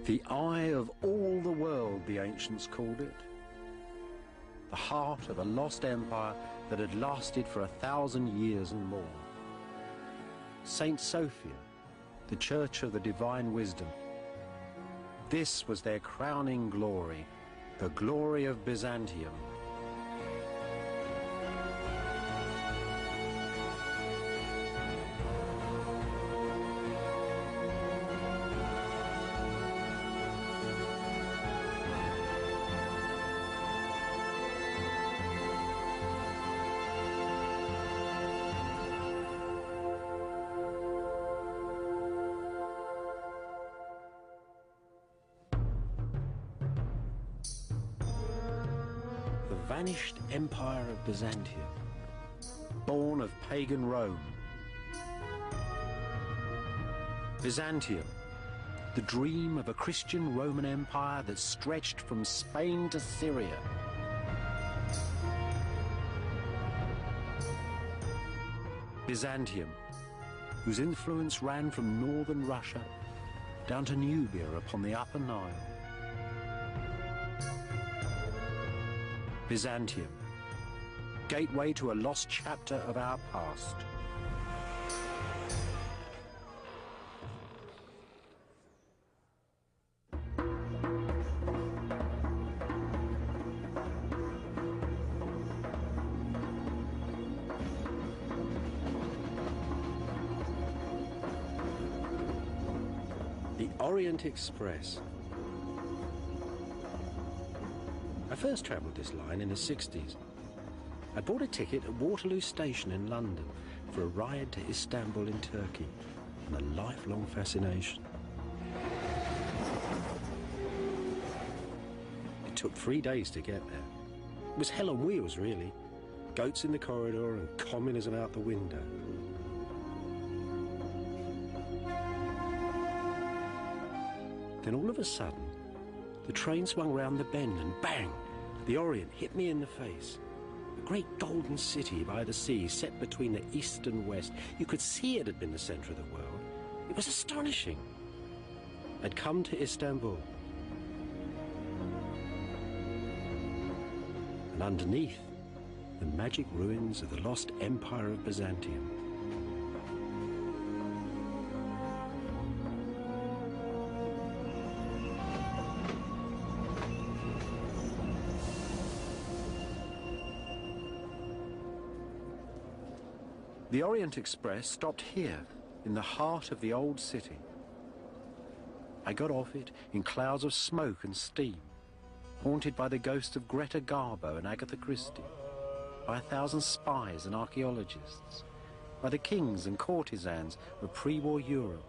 The eye of all the world, the ancients called it. The heart of a lost empire that had lasted for 1,000 years and more. Saint Sophia, the Church of the Divine Wisdom. This was their crowning glory, the glory of Byzantium. Vanished empire of Byzantium, born of pagan Rome. Byzantium, the dream of a Christian Roman empire that stretched from Spain to Syria. Byzantium, whose influence ran from northern Russia down to Nubia upon the Upper Nile. Byzantium, gateway to a lost chapter of our past. The Orient Express. I first travelled this line in the 60s. I bought a ticket at Waterloo Station in London for a ride to Istanbul in Turkey, and a lifelong fascination. It took 3 days to get there. It was hell on wheels, really. Goats in the corridor and communism out the window. Then all of a sudden, the train swung round the bend and bang! The Orient hit me in the face. A great golden city by the sea, set between the east and west. You could see it had been the centre of the world. It was astonishing. I'd come to Istanbul. And underneath, the magic ruins of the lost empire of Byzantium. The Orient Express stopped here, in the heart of the old city. I got off it in clouds of smoke and steam, haunted by the ghosts of Greta Garbo and Agatha Christie, by 1,000 spies and archaeologists, by the kings and courtesans of pre-war Europe.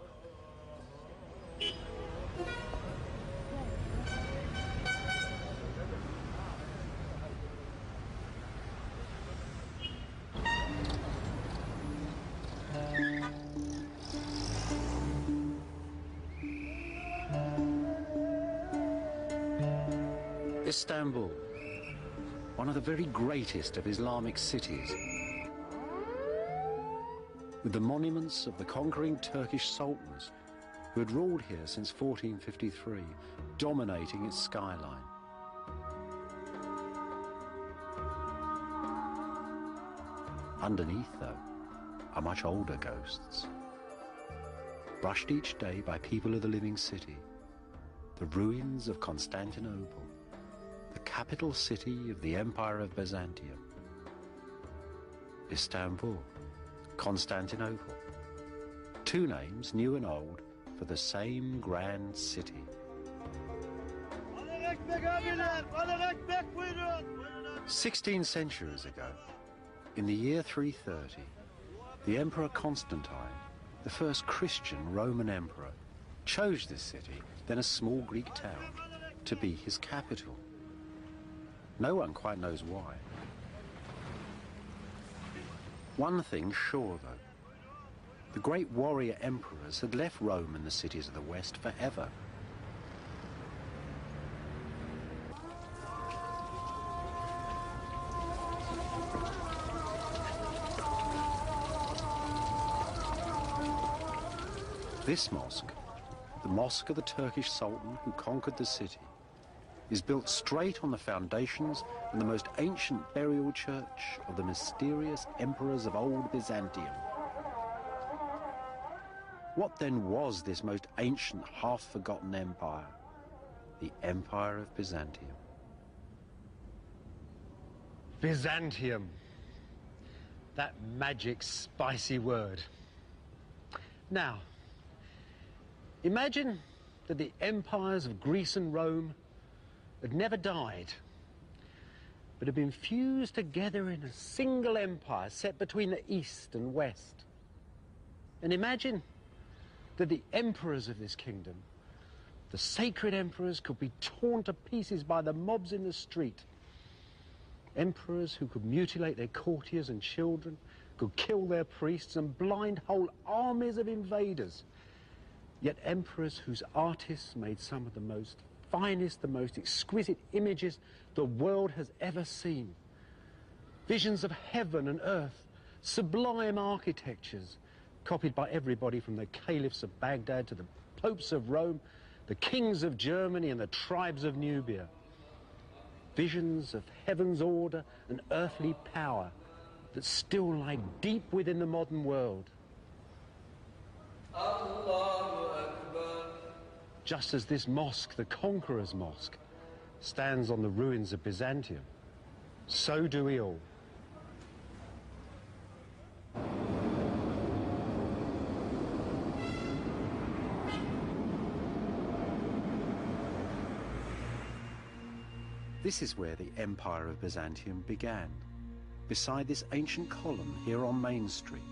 Istanbul, one of the very greatest of Islamic cities, with the monuments of the conquering Turkish sultans who had ruled here since 1453, dominating its skyline. Underneath, though, are much older ghosts, brushed each day by people of the living city, the ruins of Constantinople, the capital city of the Empire of Byzantium. Istanbul, Constantinople, two names, new and old, for the same grand city. 16 centuries ago, in the year 330, the Emperor Constantine, the first Christian Roman emperor, chose this city, then a small Greek town, to be his capital. No one quite knows why. One thing's sure, though. The great warrior emperors had left Rome and the cities of the West forever. This mosque, The mosque of the Turkish Sultan who conquered the city is built straight on the foundations and the most ancient burial church of the mysterious emperors of old Byzantium. What then was this most ancient, half-forgotten empire? The Empire of Byzantium. Byzantium. That magic, spicy word. Now, imagine that the empires of Greece and Rome had never died, but had been fused together in a single empire set between the East and West. And imagine that the emperors of this kingdom, the sacred emperors, could be torn to pieces by the mobs in the street. Emperors who could mutilate their courtiers and children, could kill their priests and blind whole armies of invaders. Yet emperors whose artists made some of the most finest, the most exquisite images the world has ever seen. Visions of heaven and earth, sublime architectures, copied by everybody from the caliphs of Baghdad to the popes of Rome, the kings of Germany and the tribes of Nubia. Visions of heaven's order and earthly power that still lie deep within the modern world. Just as this mosque, the Conqueror's Mosque, stands on the ruins of Byzantium, so do we all. This is where the Empire of Byzantium began, beside this ancient column here on Main Street.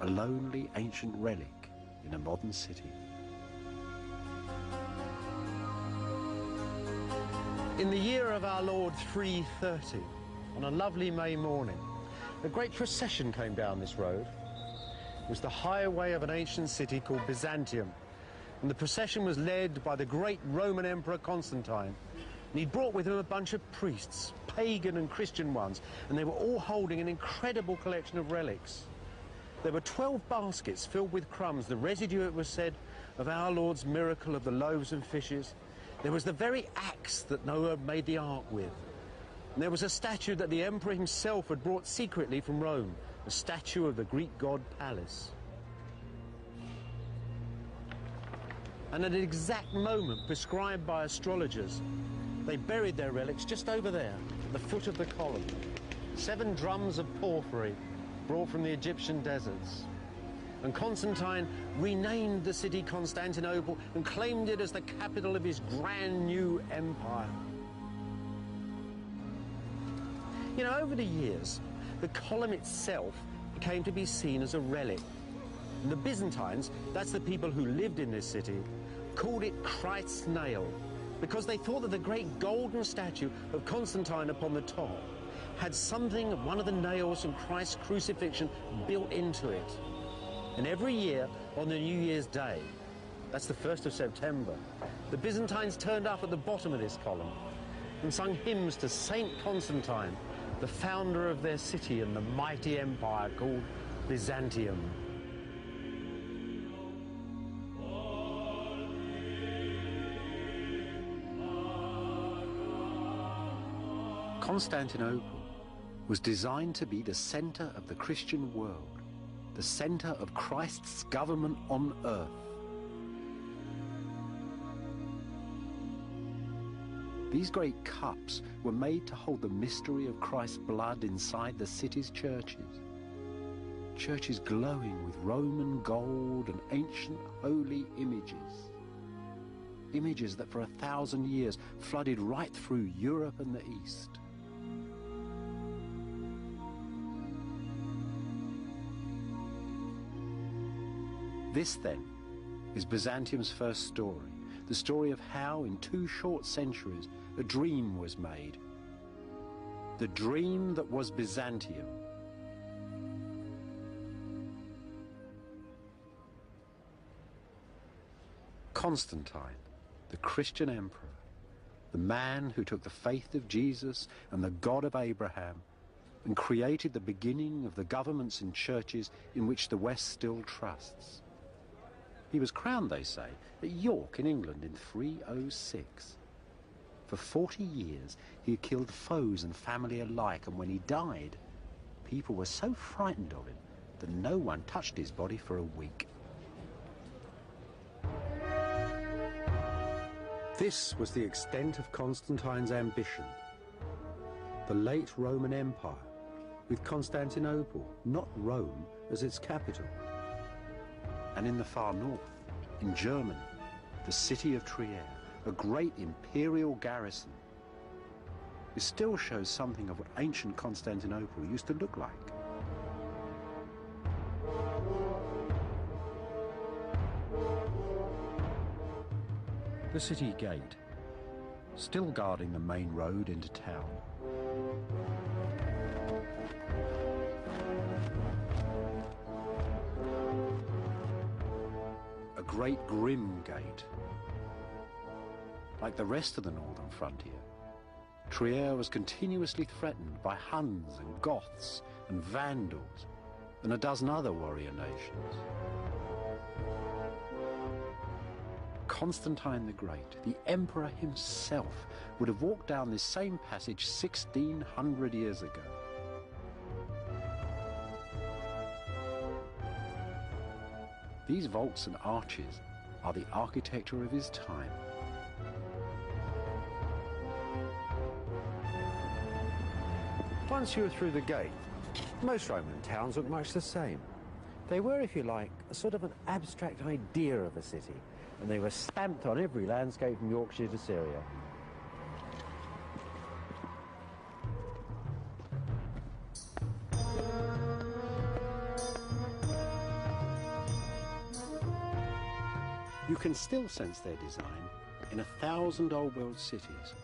A lonely ancient relic in a modern city. In the year of our Lord 330, on a lovely May morning, a great procession came down this road. It was the highway of an ancient city called Byzantium. And the procession was led by the great Roman Emperor Constantine. And he'd brought with him a bunch of priests, pagan and Christian ones, and they were all holding an incredible collection of relics. There were 12 baskets filled with crumbs, the residue, it was said, of our Lord's miracle of the loaves and fishes. There was the very axe that Noah made the ark with. And there was a statue that the emperor himself had brought secretly from Rome, a statue of the Greek god Pallas. And at an exact moment prescribed by astrologers, they buried their relics just over there, at the foot of the column. 7 drums of porphyry brought from the Egyptian deserts. And Constantine renamed the city Constantinople and claimed it as the capital of his grand new empire. You know, over the years, the column itself came to be seen as a relic. And the Byzantines, that's the people who lived in this city, called it Christ's nail, because they thought that the great golden statue of Constantine upon the top had something of one of the nails from Christ's crucifixion built into it. And every year on the New Year's Day, that's the 1st of September, the Byzantines turned up at the bottom of this column and sung hymns to Saint Constantine, the founder of their city and the mighty empire called Byzantium. Constantinople was designed to be the center of the Christian world, the center of Christ's government on earth. These great cups were made to hold the mystery of Christ's blood inside the city's churches. Churches glowing with Roman gold and ancient holy images. Images that for 1,000 years flooded right through Europe and the East. This, then, is Byzantium's first story, the story of how, in 2 short centuries, a dream was made. The dream that was Byzantium. Constantine, the Christian emperor, the man who took the faith of Jesus and the God of Abraham and created the beginning of the governments and churches in which the West still trusts. He was crowned, they say, at York in England in 306. For 40 years he had killed foes and family alike, and when he died, people were so frightened of him that no one touched his body for a week. This was the extent of Constantine's ambition. The late Roman Empire, with Constantinople, not Rome, as its capital. And in the far north, in Germany, the city of Trier, a great imperial garrison. It still shows something of what ancient Constantinople used to look like. The city gate, still guarding the main road into town. A great grim gate. Like the rest of the northern frontier, Trier was continuously threatened by Huns and Goths and Vandals and a dozen other warrior nations. Constantine the Great, the emperor himself, would have walked down this same passage 1600 years ago. These vaults and arches are the architecture of his time. Once you were through the gate, most Roman towns looked much the same. They were, if you like, a sort of an abstract idea of a city, and they were stamped on every landscape from Yorkshire to Syria. You can still sense their design in 1,000 old world cities,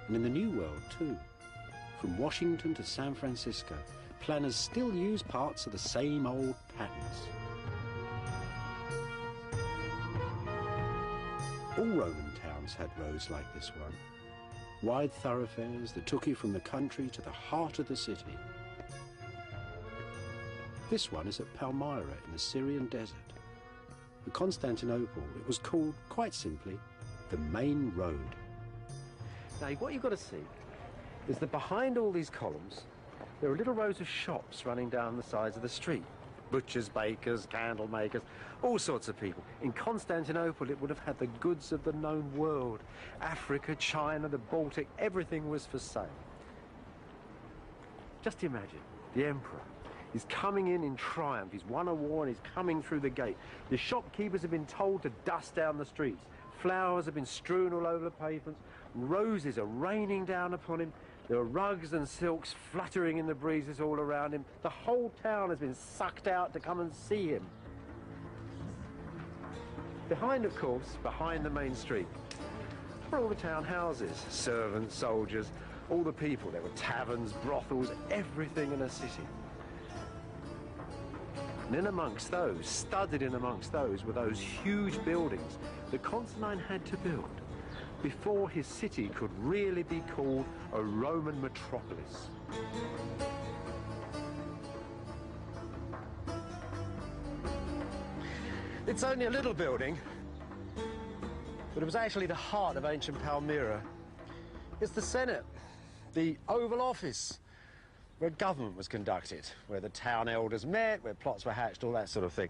and in the New World too. From Washington to San Francisco, planners still use parts of the same old patterns. All Roman towns had roads like this one, wide thoroughfares that took you from the country to the heart of the city. This one is at Palmyra in the Syrian desert. At Constantinople, it was called, quite simply, the main road. Now, what you've got to see is that behind all these columns, there are little rows of shops running down the sides of the street. Butchers, bakers, candle makers, all sorts of people. In Constantinople, it would have had the goods of the known world. Africa, China, the Baltic, everything was for sale. Just imagine, the emperor is coming in triumph. He's won a war and he's coming through the gate. The shopkeepers have been told to dust down the streets. Flowers have been strewn all over the pavements. Roses are raining down upon him. There are rugs and silks fluttering in the breezes all around him. The whole town has been sucked out to come and see him. Behind, of course, behind the main street, were all the town houses, servants, soldiers, all the people. There were taverns, brothels, everything in a city. And in amongst those, studded in amongst those, were those huge buildings that Constantine had to build before his city could really be called a Roman metropolis. It's only a little building, but it was actually the heart of ancient Palmyra. It's the Senate, the Oval Office, where government was conducted, where the town elders met, where plots were hatched, all that sort of thing.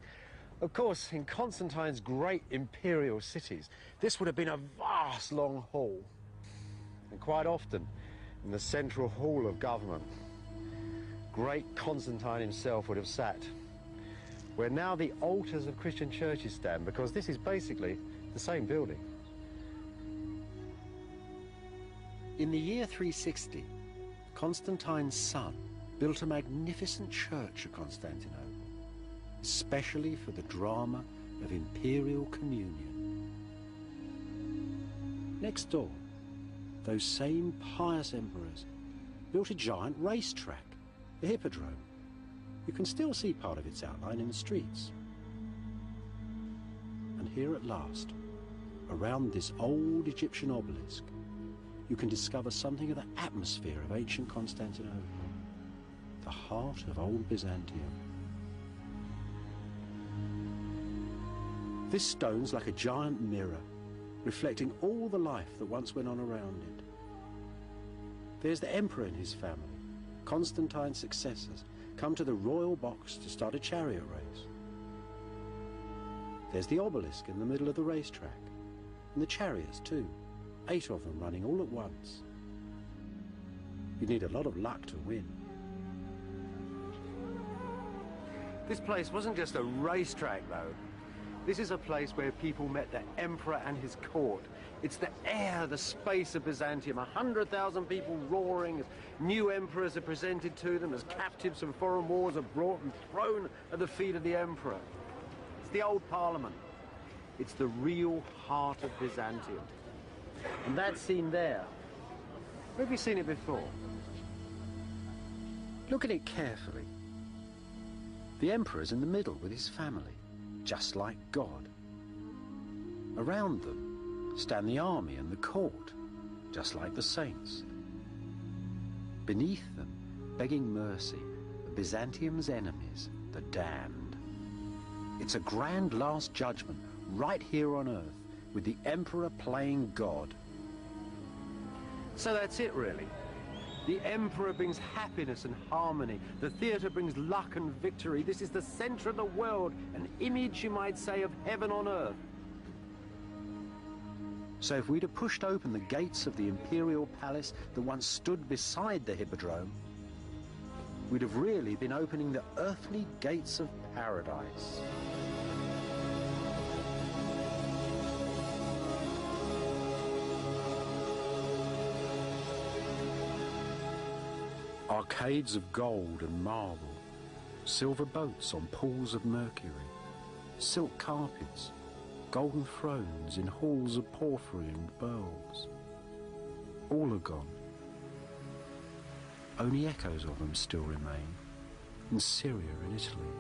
Of course, in Constantine's great imperial cities, this would have been a vast long hall. And quite often, in the central hall of government, great Constantine himself would have sat, where now the altars of Christian churches stand, because this is basically the same building. In the year 360, Constantine's son built a magnificent church at Constantinople, especially for the drama of imperial communion. Next door, those same pious emperors built a giant racetrack, the Hippodrome. You can still see part of its outline in the streets. And here at last, around this old Egyptian obelisk, you can discover something of the atmosphere of ancient Constantinople. the heart of old Byzantium. This stone's like a giant mirror, reflecting all the life that once went on around it. There's the emperor and his family, Constantine's successors, come to the royal box to start a chariot race. There's the obelisk in the middle of the racetrack, and the chariots too, 8 of them running all at once. You need a lot of luck to win. This place wasn't just a racetrack, though. This is a place where people met the emperor and his court. It's the air, the space of Byzantium. 100,000 people roaring as new emperors are presented to them, as captives from foreign wars are brought and thrown at the feet of the emperor. It's the old parliament. It's the real heart of Byzantium. And that scene there, where have you seen it before? Look at it carefully. The emperor's in the middle with his family, just like God. Around them stand the army and the court, just like the saints. Beneath them, begging mercy, are Byzantium's enemies, the damned. It's a grand last judgment right here on earth, with the emperor playing God. So that's it, really. The emperor brings happiness and harmony. The theatre brings luck and victory. This is the centre of the world, an image, you might say, of heaven on earth. So if we'd have pushed open the gates of the imperial palace that once stood beside the hippodrome, we'd have really been opening the earthly gates of paradise. Arcades of gold and marble, silver boats on pools of mercury, silk carpets, golden thrones in halls of porphyry and pearls. All are gone. Only echoes of them still remain in Syria and Italy.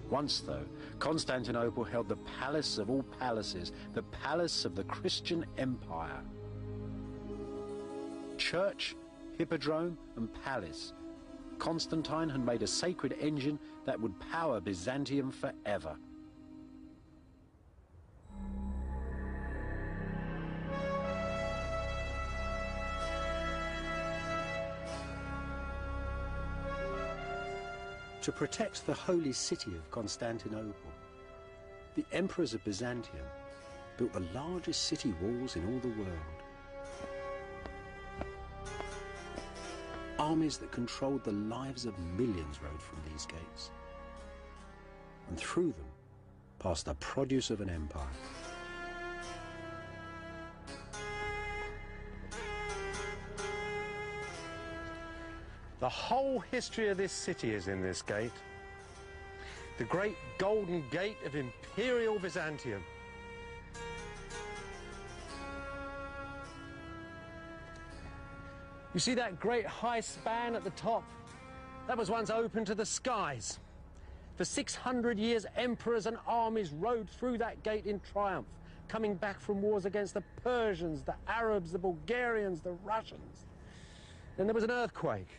Once, though, Constantinople held the palace of all palaces, the palace of the Christian Empire. Church, hippodrome and palace, Constantine had made a sacred engine that would power Byzantium forever. To protect the holy city of Constantinople, the emperors of Byzantium built the largest city walls in all the world. Armies that controlled the lives of millions rode from these gates, and through them passed the produce of an empire. The whole history of this city is in this gate. The great golden gate of imperial Byzantium. You see that great high span at the top? That was once open to the skies. For 600 years, emperors and armies rode through that gate in triumph, coming back from wars against the Persians, the Arabs, the Bulgarians, the Russians. Then there was an earthquake.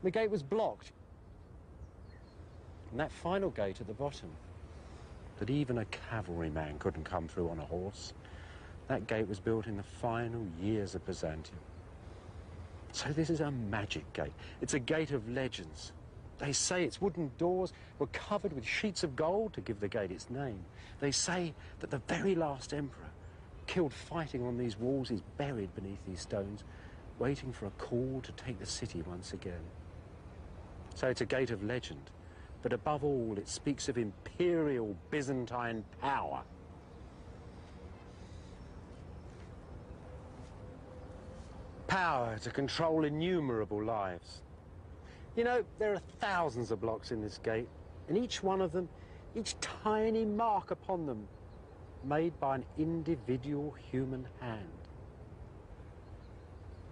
The gate was blocked. And that final gate at the bottom, that even a cavalryman couldn't come through on a horse, that gate was built in the final years of Byzantium. So this is a magic gate. It's a gate of legends. They say its wooden doors were covered with sheets of gold to give the gate its name. They say that the very last emperor, killed fighting on these walls, is buried beneath these stones, waiting for a call to take the city once again. So it's a gate of legend, but above all, it speaks of imperial Byzantine power. Power to control innumerable lives. You know, there are thousands of blocks in this gate, and each one of them, each tiny mark upon them, made by an individual human hand.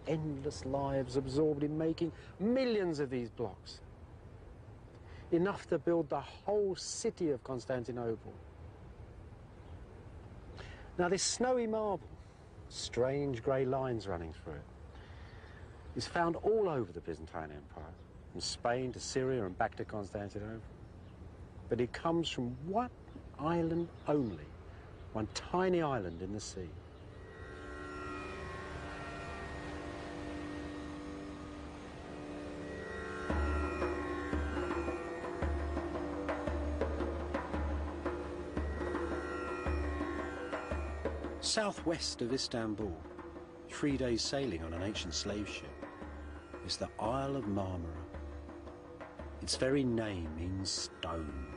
Endless lives absorbed in making millions of these blocks. Enough to build the whole city of Constantinople. Now this snowy marble, strange grey lines running through it. is found all over the Byzantine Empire, from Spain to Syria and back to Constantinople. But it comes from one island only, one tiny island in the sea. Southwest of Istanbul, 3 days sailing on an ancient slave ship, is the Isle of Marmara. Its very name means stone.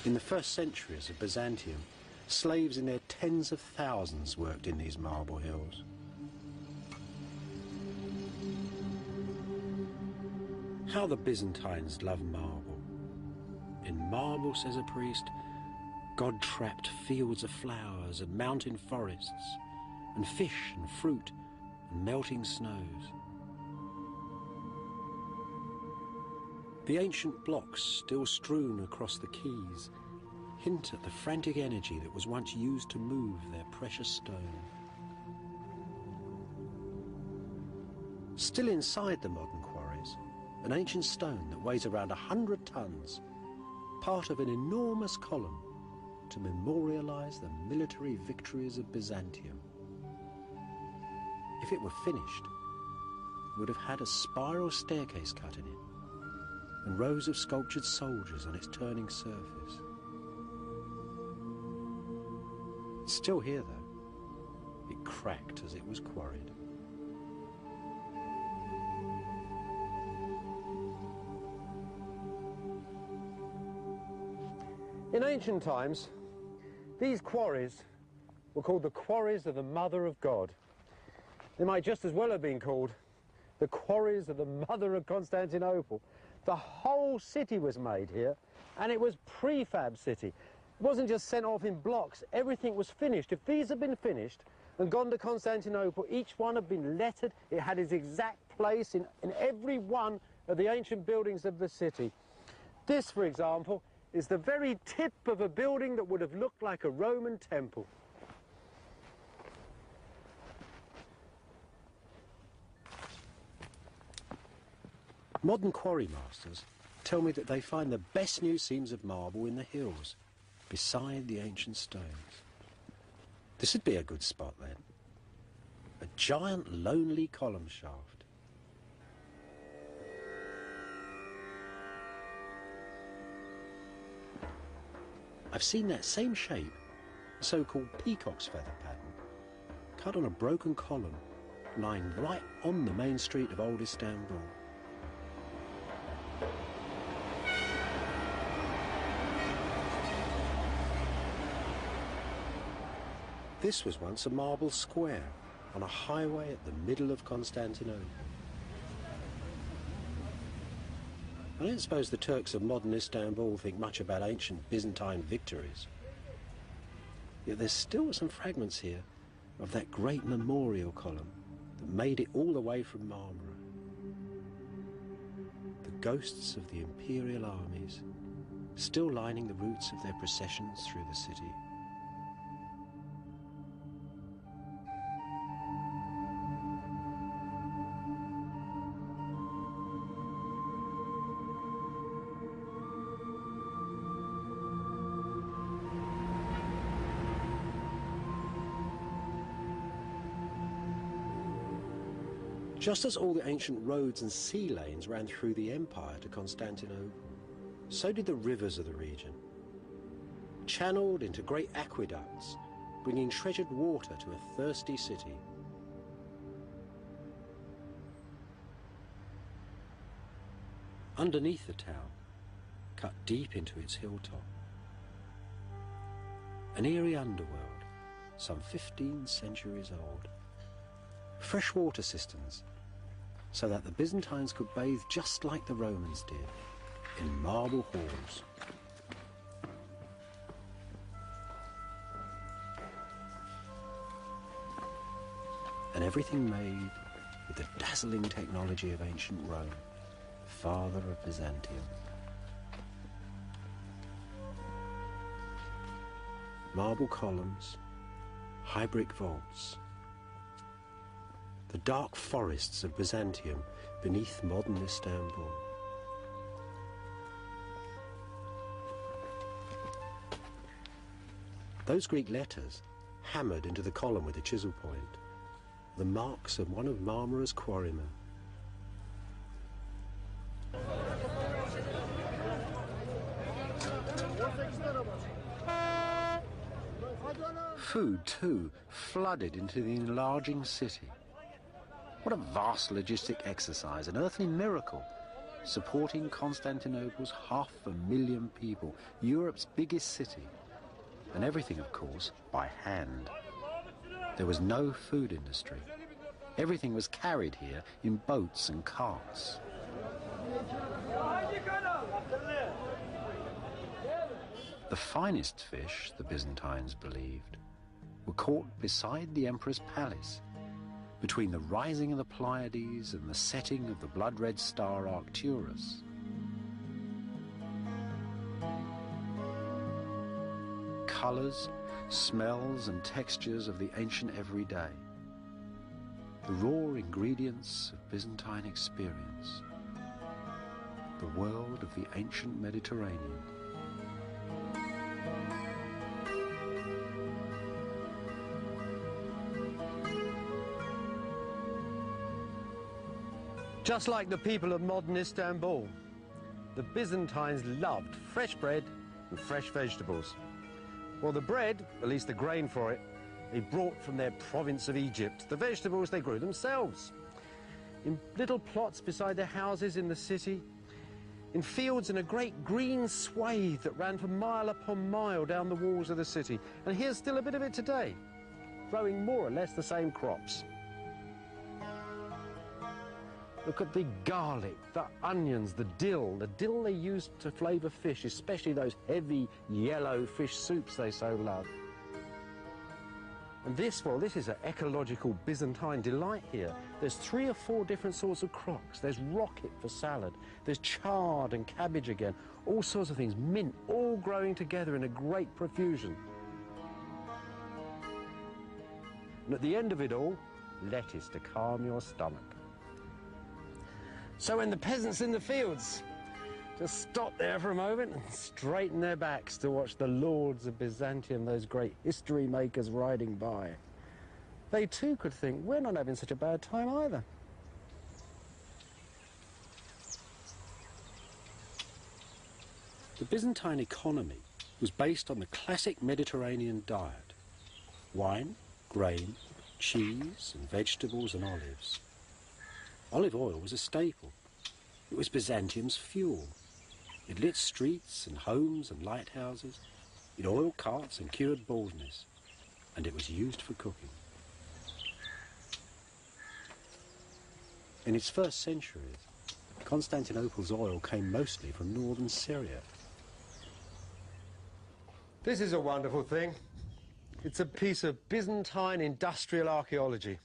In the first centuries of Byzantium, slaves in their tens of thousands worked in these marble hills. How the Byzantines love marble. In marble, says a priest, God trapped fields of flowers and mountain forests, and fish and fruit and melting snows. The ancient blocks still strewn across the quays hint at the frantic energy that was once used to move their precious stone. Still inside the modern quarries, an ancient stone that weighs around 100 tons, part of an enormous column to memorialise the military victories of Byzantium. If it were finished, it would have had a spiral staircase cut in it, and rows of sculptured soldiers on its turning surface. It's still here, though. It cracked as it was quarried. In ancient times, these quarries were called the quarries of the Mother of God. They might just as well have been called the quarries of the Mother of Constantinople. The whole city was made here, and it was prefab city. It wasn't just sent off in blocks. Everything was finished. If these had been finished and gone to Constantinople, each one had been lettered. It had its exact place in every one of the ancient buildings of the city. This, for example, is the very tip of a building that would have looked like a Roman temple. Modern quarry masters tell me that they find the best new seams of marble in the hills, beside the ancient stones. This would be a good spot then. A giant lonely column shaft. I've seen that same shape, so-called peacock's feather pattern, cut on a broken column lying right on the main street of old Istanbul. This was once a marble square on a highway at the middle of Constantinople. I don't suppose the Turks of modern Istanbul think much about ancient Byzantine victories. Yet there's still some fragments here of that great memorial column that made it all the way from Marmara. The ghosts of the imperial armies still lining the routes of their processions through the city. Just as all the ancient roads and sea lanes ran through the empire to Constantinople, so did the rivers of the region, channeled into great aqueducts, bringing treasured water to a thirsty city. Underneath the town, cut deep into its hilltop, an eerie underworld, some 15 centuries old. freshwater cisterns, so that the Byzantines could bathe just like the Romans did, in marble halls. And everything made with the dazzling technology of ancient Rome, father of Byzantium. Marble columns, high brick vaults, the dark forests of Byzantium beneath modern Istanbul. Those Greek letters, hammered into the column with a chisel point, the marks of one of Marmara's quarrymen. Food, too, flooded into the enlarging city. What a vast logistic exercise, an earthly miracle, supporting Constantinople's 500,000 people, Europe's biggest city. And everything, of course, by hand. There was no food industry. Everything was carried here in boats and carts. The finest fish, the Byzantines believed, were caught beside the emperor's palace, between the rising of the Pleiades and the setting of the blood-red star Arcturus. Colours, smells and textures of the ancient everyday. The raw ingredients of Byzantine experience. The world of the ancient Mediterranean. Just like the people of modern Istanbul, the Byzantines loved fresh bread and fresh vegetables. Well, the bread, at least the grain for it, they brought from their province of Egypt. The vegetables they grew themselves. In little plots beside their houses in the city, in fields in a great green swathe that ran for mile upon mile down the walls of the city. And here's still a bit of it today, growing more or less the same crops. Look at the garlic, the onions, the dill they used to flavour fish, especially those heavy yellow fish soups they so love. And this is an ecological Byzantine delight here. There's 3 or 4 different sorts of crocks. There's rocket for salad, there's chard and cabbage again, all sorts of things, mint, all growing together in a great profusion. And at the end of it all, lettuce to calm your stomach. So when the peasants in the fields just stop there for a moment and straighten their backs to watch the lords of Byzantium, those great history makers riding by, they too could think, we're not having such a bad time either. The Byzantine economy was based on the classic Mediterranean diet: wine, grain, cheese and vegetables and olives. Olive oil was a staple. It was Byzantium's fuel. It lit streets and homes and lighthouses. It oiled carts and cured baldness. And it was used for cooking. In its first centuries, Constantinople's oil came mostly from northern Syria. This is a wonderful thing. It's a piece of Byzantine industrial archaeology.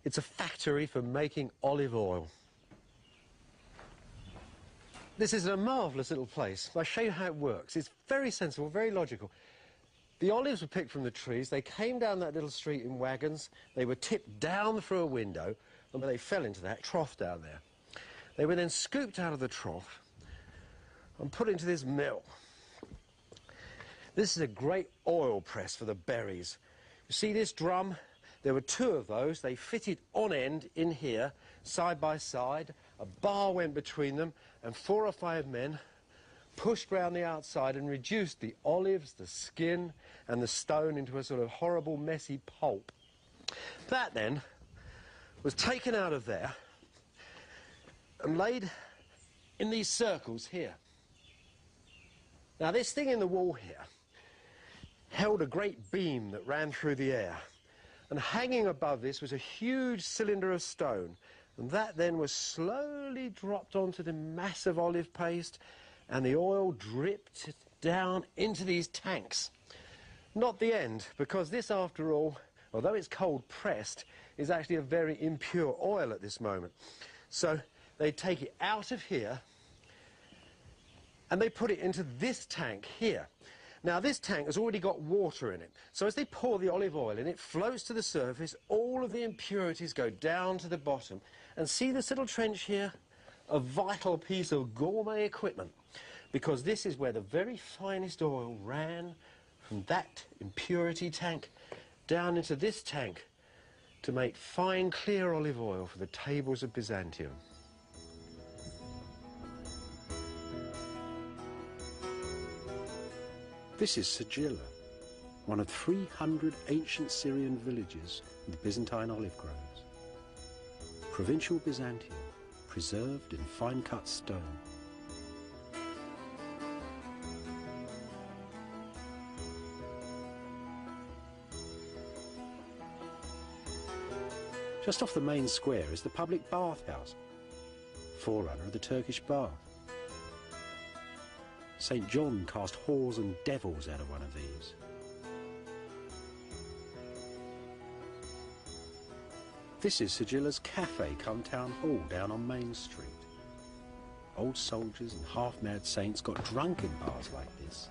It's a factory for making olive oil. This is a marvellous little place. I'll show you how it works. It's very sensible, very logical. The olives were picked from the trees. They came down that little street in wagons. They were tipped down through a window, and they fell into that trough down there. They were then scooped out of the trough and put into this mill. This is a great oil press for the berries. You see this drum? There were 2 of those. They fitted on end in here, side by side. A bar went between them, and 4 or 5 men pushed round the outside and reduced the olives, the skin, and the stone into a sort of horrible, messy pulp. That then was taken out of there and laid in these circles here. Now, this thing in the wall here held a great beam that ran through the air. And hanging above this was a huge cylinder of stone, and that then was slowly dropped onto the massive olive paste, and the oil dripped down into these tanks. Not the end, because this, after all, although it's cold pressed, is actually a very impure oil at this moment. So they take it out of here and they put it into this tank here. Now this tank has already got water in it, so as they pour the olive oil in, it floats to the surface, all of the impurities go down to the bottom. And see this little trench here? A vital piece of gourmet equipment, because this is where the very finest oil ran from that impurity tank down into this tank to make fine, clear olive oil for the tables of Byzantium. This is Sigilla, one of 300 ancient Syrian villages with Byzantine olive groves. Provincial Byzantium, preserved in fine-cut stone. Just off the main square is the public bathhouse, forerunner of the Turkish bath. St. John cast whores and devils out of one of these. This is Sigilla's cafe come town hall down on Main Street. Old soldiers and half-mad saints got drunk in bars like this.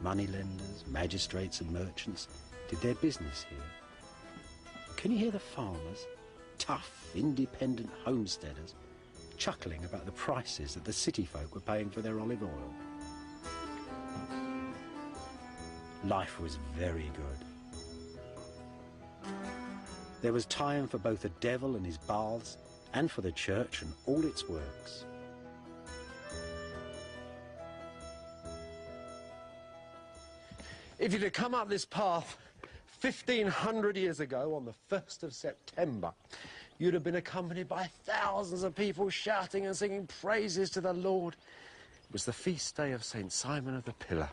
Moneylenders, magistrates and merchants did their business here. Can you hear the farmers, tough, independent homesteaders, chuckling about the prices that the city folk were paying for their olive oil? Life was very good. There was time for both the devil and his baths, and for the church and all its works. If you'd have come up this path 1,500 years ago on the 1st of September, you'd have been accompanied by thousands of people shouting and singing praises to the Lord. It was the feast day of St. Simon of the Pillar.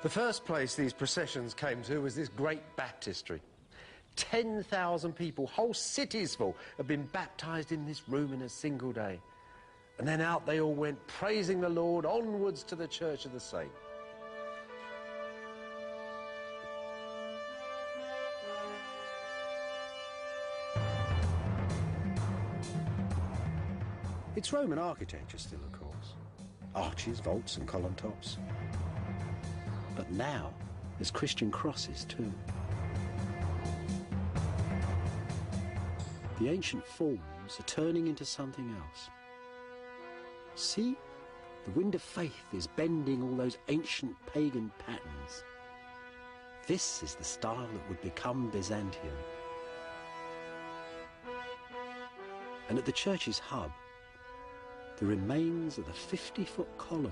The first place these processions came to was this great baptistry. 10,000 people, whole cities full, had been baptised in this room in a single day. And then out they all went, praising the Lord, onwards to the Church of the Saint. It's Roman architecture still, of course. Arches, vaults and column tops. But now there's Christian crosses too. The ancient forms are turning into something else. See? The wind of faith is bending all those ancient pagan patterns. This is the style that would become Byzantium. And at the church's hub, the remains of the 50-foot column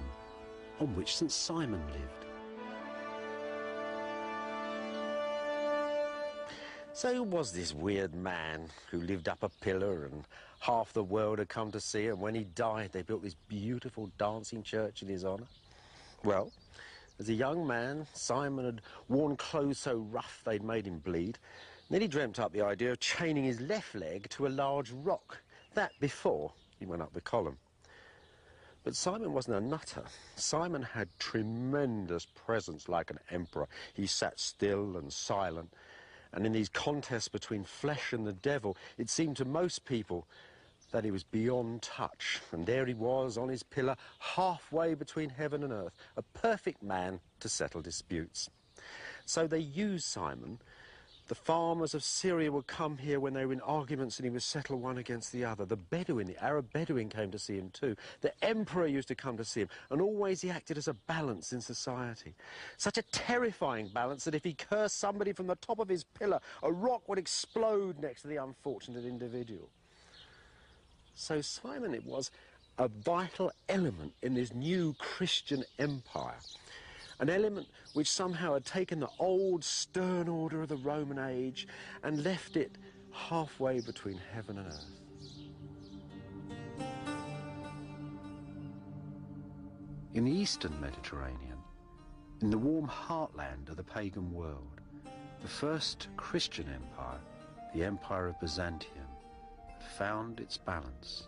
on which St. Simon lived. So who was this weird man who lived up a pillar and half the world had come to see him? When he died, they built this beautiful dancing church in his honour. Well, as a young man, Simon had worn clothes so rough they'd made him bleed. Then he dreamt up the idea of chaining his left leg to a large rock. That before he went up the column. But Simon wasn't a nutter. Simon had tremendous presence like an emperor. He sat still and silent. And in these contests between flesh and the devil, it seemed to most people that he was beyond touch. And there he was on his pillar, halfway between heaven and earth, a perfect man to settle disputes. So they used Simon. The farmers of Syria would come here when they were in arguments and he would settle one against the other. The Bedouin, the Arab Bedouin, came to see him too. The emperor used to come to see him, and always he acted as a balance in society. Such a terrifying balance that if he cursed somebody from the top of his pillar, a rock would explode next to the unfortunate individual. So Simon, it was a vital element in this new Christian empire. An element which somehow had taken the old stern order of the Roman age and left it halfway between heaven and earth. In the eastern Mediterranean, in the warm heartland of the pagan world, the first Christian empire, the Empire of Byzantium, found its balance.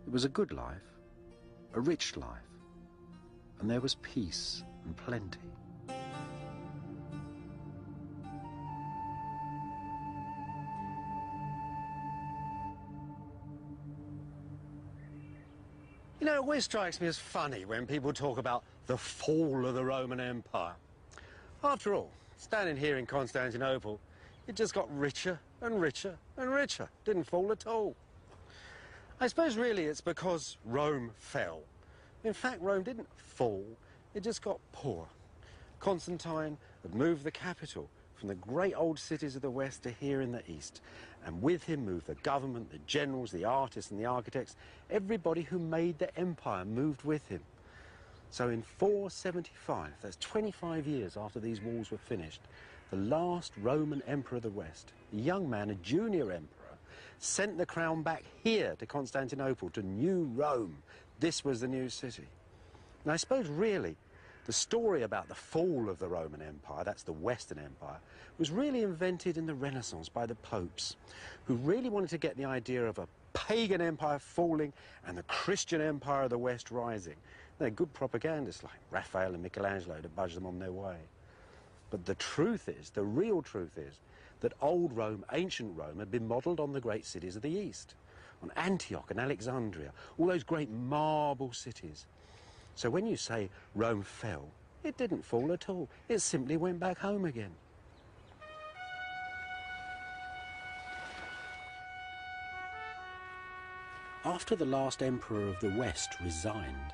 It was a good life, a rich life, and there was peace and plenty. You know, it always strikes me as funny when people talk about the fall of the Roman Empire. After all, standing here in Constantinople, it just got richer and richer and richer. Didn't fall at all. I suppose really it's because Rome fell. In fact, Rome didn't fall, it just got poor. Constantine had moved the capital from the great old cities of the west to here in the east. And with him moved the government, the generals, the artists and the architects. Everybody who made the empire moved with him. So in 475, that's 25 years after these walls were finished, the last Roman emperor of the West, a young man, a junior emperor, sent the crown back here to Constantinople, to New Rome. This was the new city. And I suppose really the story about the fall of the Roman Empire, that's the Western Empire, was really invented in the Renaissance by the popes, who really wanted to get the idea of a pagan empire falling and the Christian empire of the West rising. They're good propagandists like Raphael and Michelangelo to budge them on their way. But the truth is, the real truth is, that old Rome, ancient Rome, had been modelled on the great cities of the East, on Antioch and Alexandria, all those great marble cities. So when you say Rome fell, it didn't fall at all. It simply went back home again. After the last emperor of the West resigned,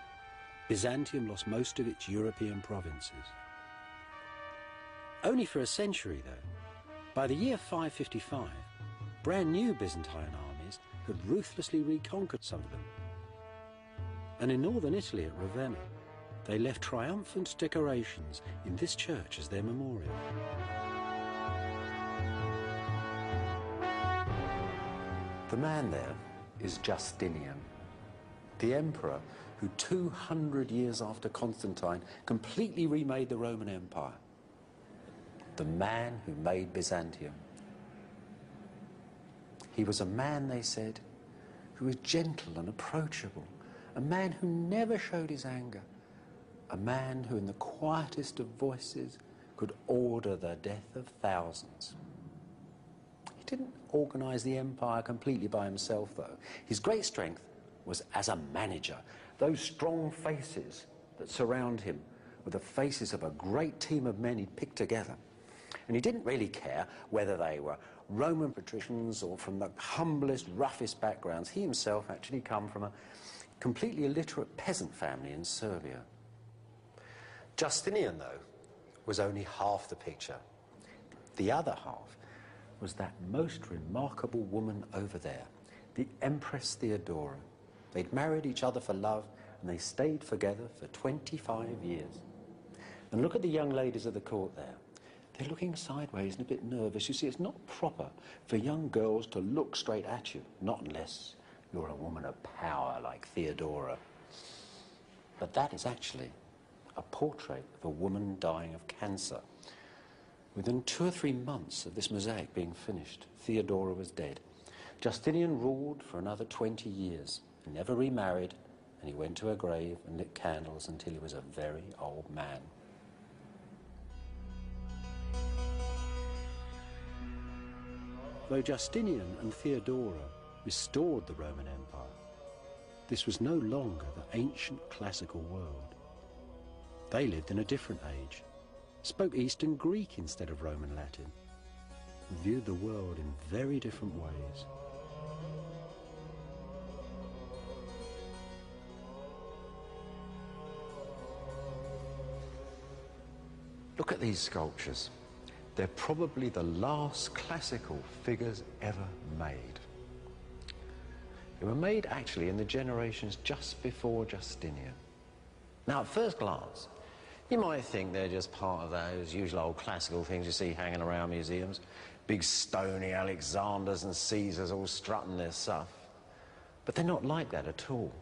Byzantium lost most of its European provinces. Only for a century, though. By the year 555, brand new Byzantine armies had ruthlessly reconquered some of them. And in northern Italy at Ravenna, they left triumphant decorations in this church as their memorial. The man there is Justinian, the emperor who 200 years after Constantine completely remade the Roman Empire. The man who made Byzantium. He was a man, they said, who was gentle and approachable, a man who never showed his anger, a man who in the quietest of voices could order the death of thousands. He didn't organise the empire completely by himself, though. His great strength was as a manager. Those strong faces that surround him were the faces of a great team of men he'd picked together. And he didn't really care whether they were Roman patricians or from the humblest, roughest backgrounds. He himself actually come from a completely illiterate peasant family in Serbia. Justinian, though, was only half the picture. The other half was that most remarkable woman over there, the Empress Theodora. They'd married each other for love, and they stayed together for 25 years. And look at the young ladies of the court there. They're looking sideways and a bit nervous. You see, it's not proper for young girls to look straight at you, not unless you're a woman of power like Theodora. But that is actually a portrait of a woman dying of cancer. Within 2 or 3 months of this mosaic being finished, Theodora was dead. Justinian ruled for another 20 years. He never remarried, and he went to her grave and lit candles until he was a very old man. Though Justinian and Theodora restored the Roman Empire, this was no longer the ancient classical world. They lived in a different age, spoke Eastern Greek instead of Roman Latin, and viewed the world in very different ways. Look at these sculptures. They're probably the last classical figures ever made. They were made actually in the generations just before Justinian. Now, at first glance, you might think they're just part of those usual old classical things you see hanging around museums. Big stony Alexanders and Caesars all strutting their stuff. But they're not like that at all.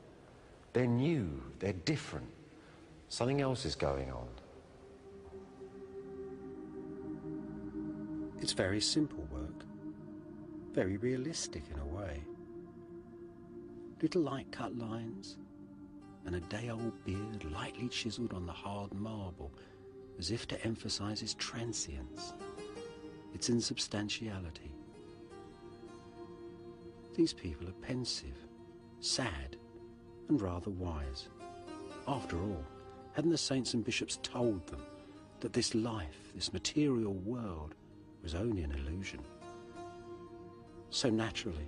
They're new, they're different. Something else is going on. It's very simple work, very realistic in a way. Little light-cut lines, and a day-old beard lightly chiselled on the hard marble, as if to emphasise its transience, its insubstantiality. These people are pensive, sad, and rather wise. After all, hadn't the saints and bishops told them that this life, this material world, was only an illusion? So naturally,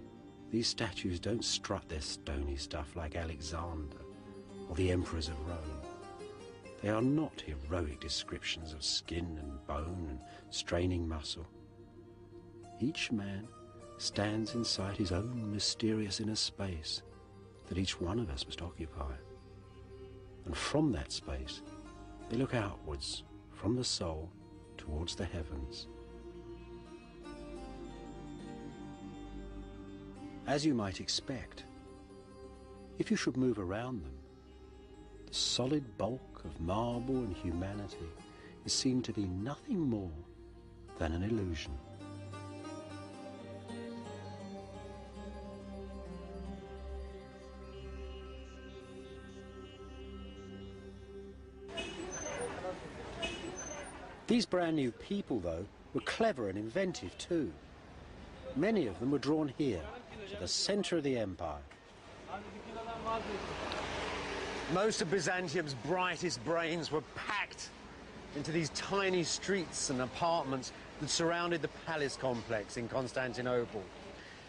these statues don't strut their stony stuff like Alexander or the emperors of Rome. They are not heroic descriptions of skin and bone and straining muscle. Each man stands inside his own mysterious inner space that each one of us must occupy. And from that space, they look outwards from the soul towards the heavens. As you might expect, if you should move around them, the solid bulk of marble and humanity is seen to be nothing more than an illusion. These brand new people, though, were clever and inventive too. Many of them were drawn here, to the centre of the empire. Most of Byzantium's brightest brains were packed into these tiny streets and apartments that surrounded the palace complex in Constantinople.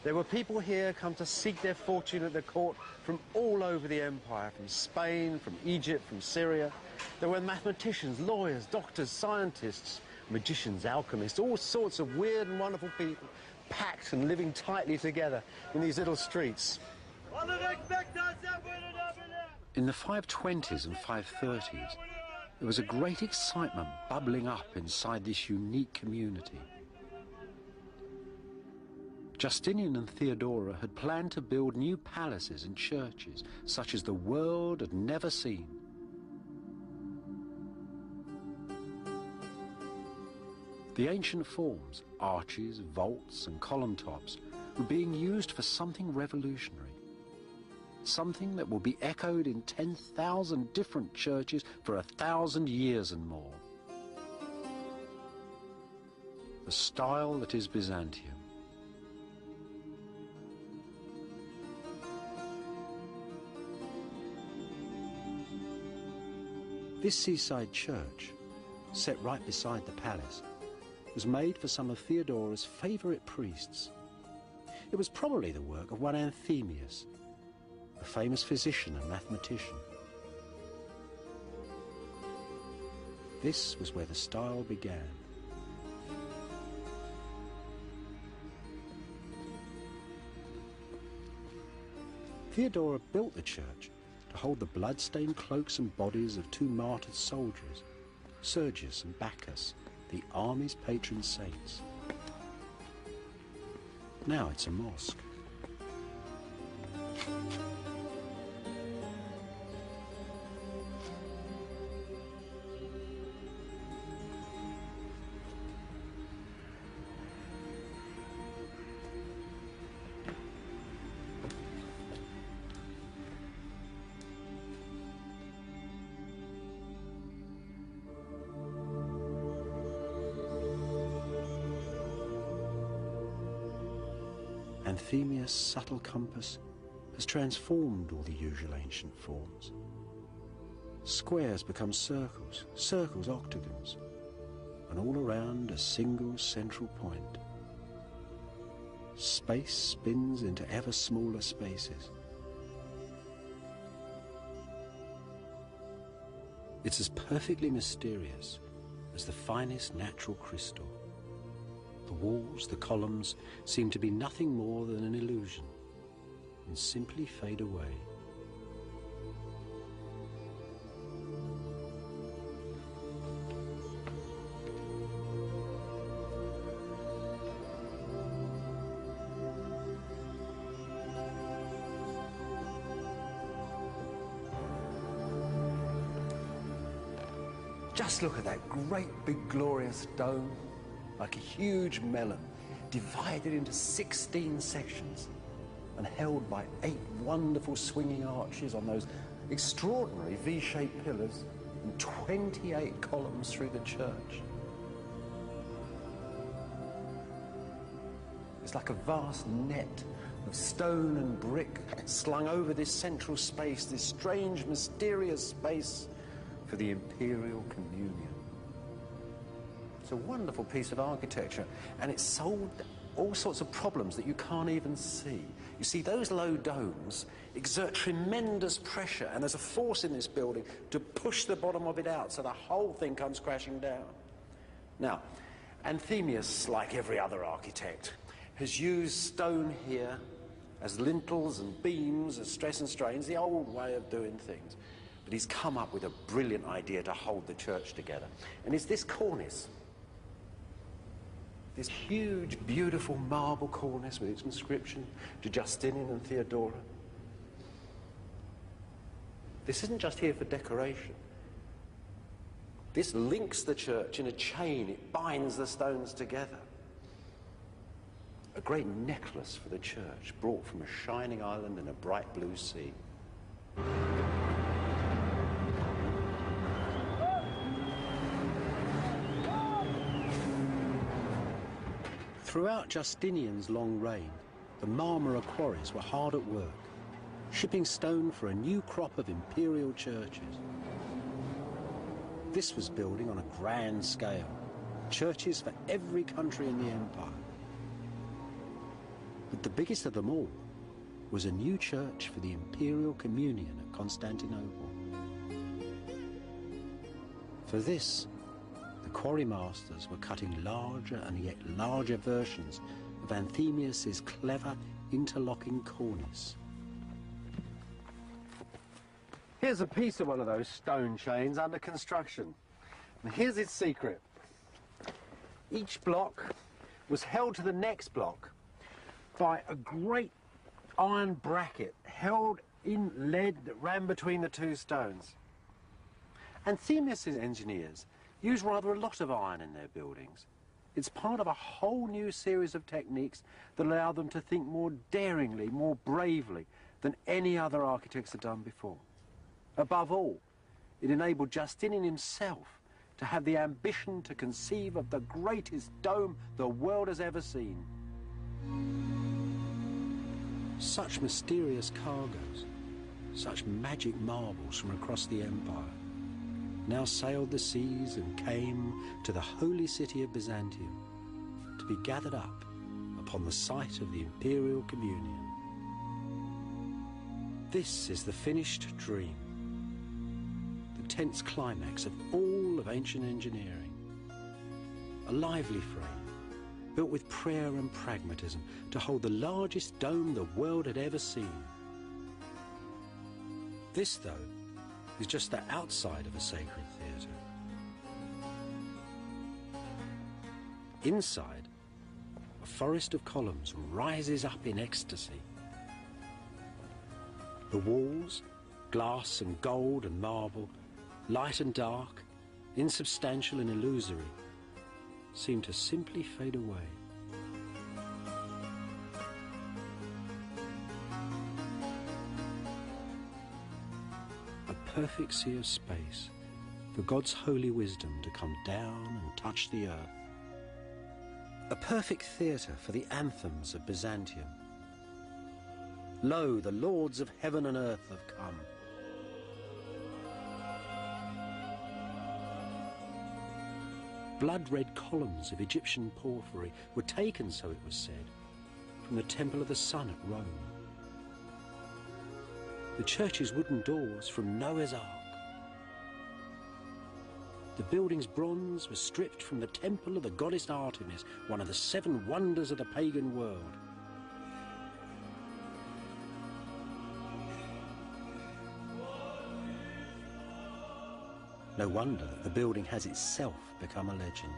There were people here come to seek their fortune at the court from all over the empire, from Spain, from Egypt, from Syria. There were mathematicians, lawyers, doctors, scientists, magicians, alchemists, all sorts of weird and wonderful people, packed and living tightly together in these little streets. In the 520s and 530s, there was a great excitement bubbling up inside this unique community. Justinian and Theodora had planned to build new palaces and churches such as the world had never seen. The ancient forms, arches, vaults and column tops, were being used for something revolutionary. Something that will be echoed in 10,000 different churches for 1,000 years and more. The style that is Byzantium. This seaside church, set right beside the palace, was made for some of Theodora's favourite priests. It was probably the work of one Anthemius, a famous physician and mathematician. This was where the style began. Theodora built the church to hold the blood-stained cloaks and bodies of two martyred soldiers, Sergius and Bacchus, the army's patron saints. Now it's a mosque. Anthemius' subtle compass has transformed all the usual ancient forms. Squares become circles, circles octagons, and all around a single central point. Space spins into ever smaller spaces. It's as perfectly mysterious as the finest natural crystal. The walls, the columns, seem to be nothing more than an illusion and simply fade away. Just look at that great big glorious dome, like a huge melon, divided into 16 sections and held by 8 wonderful swinging arches on those extraordinary V-shaped pillars and 28 columns through the church. It's like a vast net of stone and brick slung over this central space, this strange, mysterious space for the imperial communion. It's a wonderful piece of architecture, and it solved all sorts of problems that you can't even see. You see, those low domes exert tremendous pressure, and there's a force in this building to push the bottom of it out so the whole thing comes crashing down. Now, Anthemius, like every other architect, has used stone here as lintels and beams, as stress and strains, the old way of doing things. But he's come up with a brilliant idea to hold the church together. And it's this cornice. This huge, beautiful marble cornice with its inscription to Justinian and Theodora. This isn't just here for decoration. This links the church in a chain. It binds the stones together. A great necklace for the church, brought from a shining island in a bright blue sea. Throughout Justinian's long reign, the Marmara quarries were hard at work, shipping stone for a new crop of imperial churches. This was building on a grand scale, churches for every country in the empire. But the biggest of them all was a new church for the imperial communion at Constantinople. For this, the quarry masters were cutting larger and yet larger versions of Anthemius's clever interlocking cornice. Here's a piece of one of those stone chains under construction. And here's its secret. Each block was held to the next block by a great iron bracket held in lead that ran between the two stones. Anthemius's engineers use rather a lot of iron in their buildings. It's part of a whole new series of techniques that allow them to think more daringly, more bravely than any other architects had done before. Above all, it enabled Justinian himself to have the ambition to conceive of the greatest dome the world has ever seen. Such mysterious cargoes, such magic marbles from across the empire, now sailed the seas and came to the holy city of Byzantium to be gathered up upon the site of the imperial communion. This is the finished dream, the tense climax of all of ancient engineering. A lively frame, built with prayer and pragmatism to hold the largest dome the world had ever seen. This, though, is just the outside of a sacred theatre. Inside, a forest of columns rises up in ecstasy. The walls, glass and gold and marble, light and dark, insubstantial and illusory, seem to simply fade away. A perfect sea of space for God's holy wisdom to come down and touch the earth. A perfect theatre for the anthems of Byzantium. Lo, the lords of heaven and earth have come. Blood-red columns of Egyptian porphyry were taken, so it was said, from the Temple of the Sun at Rome. The church's wooden doors from Noah's Ark. The building's bronze was stripped from the temple of the goddess Artemis, one of the 7 wonders of the pagan world. No wonder that the building has itself become a legend.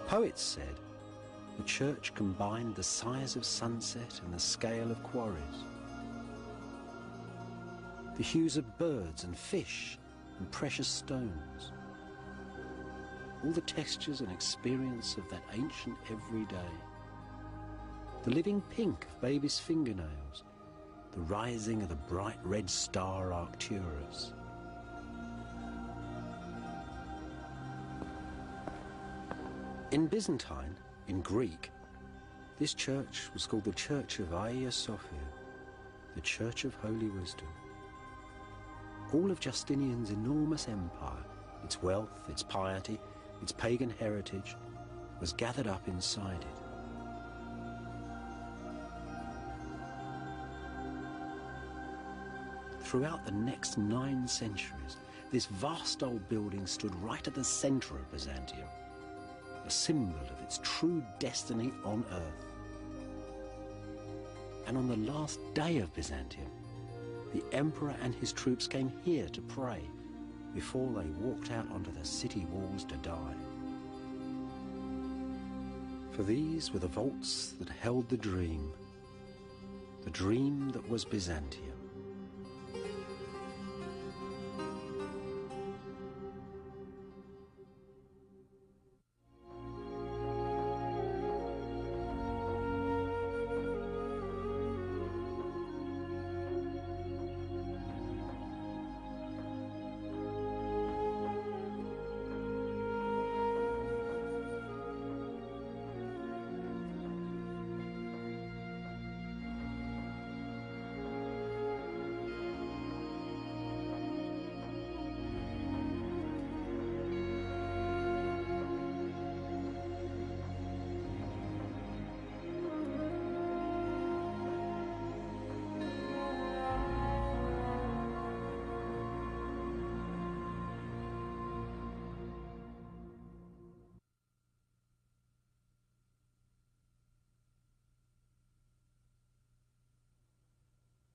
Poets said The church combined the size of sunset and the scale of quarries, the hues of birds and fish and precious stones, all the textures and experience of that ancient everyday, the living pink of baby's fingernails, the rising of the bright red star Arcturus. In Byzantine, in Greek, this church was called the Church of Hagia Sophia, the Church of Holy Wisdom. All of Justinian's enormous empire, its wealth, its piety, its pagan heritage, was gathered up inside it. Throughout the next 9 centuries, this vast old building stood right at the centre of Byzantium, a symbol of its true destiny on earth. And on the last day of Byzantium, the emperor and his troops came here to pray before they walked out onto the city walls to die. For these were the vaults that held the dream that was Byzantium.